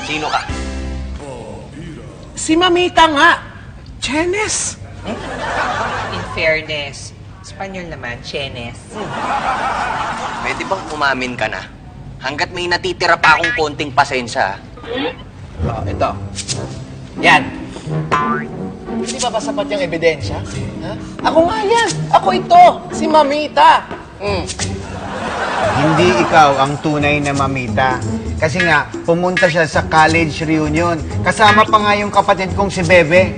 Sino ka? Si Mamita nga. Chenes. In fairness, Espanyol naman, Chenes. Pwede bang umamin ka na? Hanggat may natitira pa akong konting pasensya. Ito. Yan. Hindi ba sapat yung ebidensya? Ha? Ako nga yan. Ako ito. Si Mamita. Hindi ikaw ang tunay na Mamita. Kasi nga, pumunta siya sa college reunion. Kasama pa nga yung kapatid kong si Bebe.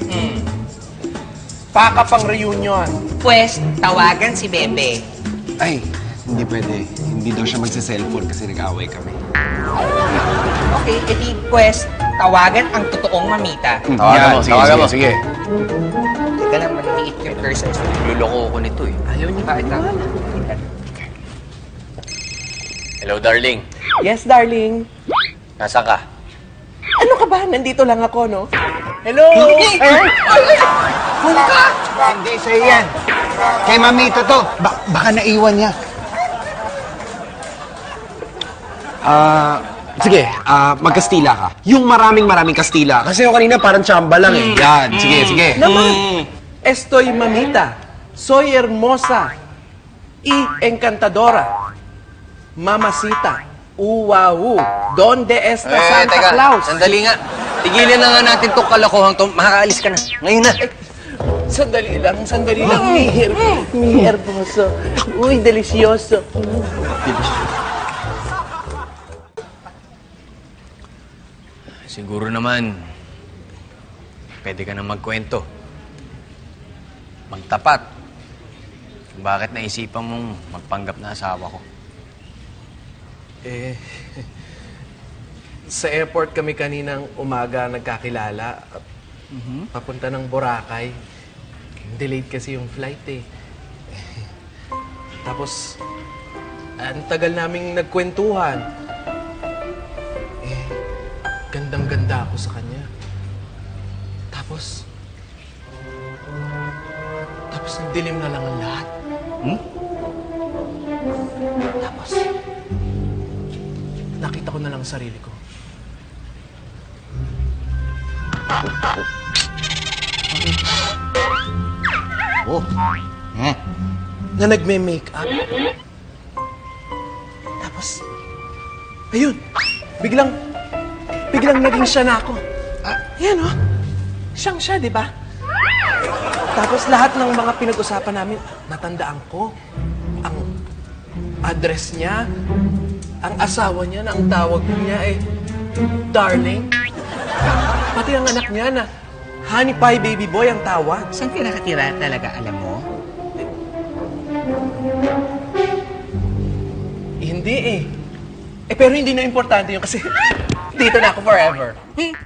Paka pang reunion. Pues, tawagan si Bebe. Ay, hindi pwede. Hindi daw siya magsa-cellphone kasi nag-away kami. Okay, edi pues, tawagan ang totoong Mamita. Tawagan mo, sige. Teka lang, maliliit yung person. Luloko ko nito eh. Ayaw niyo Bakit lang? Hello, darling. Yes, darling. Nasaan ka? Ano ka ba? Nandito lang ako, no? Hello! Hindi sa'yo yan. Kay Mamita to. Baka naiwan niya. Sige, magkastila ka. Yung maraming kastila. Kasi yung kanina parang tsamba lang eh. Yan, sige. Naman! Estoy Mamita. Soy hermosa. Y encantadora. Mamacita. Uwawu. Donde está Santa teka. Claus? Sandali nga. Tigilan na nga natin itong kalokohan to. Makakaalis ka na. Ngayon na. Sandali lang. Mi hermoso. Uy, delicioso. Siguro naman, pwede ka na magkwento. Magtapat. Kung bakit naisipan mong magpanggap na asawa ko. Sa airport kami kaninang umaga nagkakilala. Papunta ng Boracay. Delayed kasi yung flight eh. Tapos, ang tagal naming nagkwentuhan. Gandang-ganda ako sa kanya. Tapos nagdilim na lang ang lahat. Tapos, nakita ko na lang sarili ko. Na nagme-makeup. Tapos, ayun, biglang naging siya na ako. Yan oh, siyang siya, di ba? Tapos lahat ng mga pinag-usapan namin, natandaan ko. Ang address niya, ang asawa niya na ang tawag niya eh, darling. Pati ang anak niya na honey pie baby boy ang tawag. Saan ka nakatira talaga, alam mo? Hindi eh. Pero hindi na importante yun kasi dito na ako forever.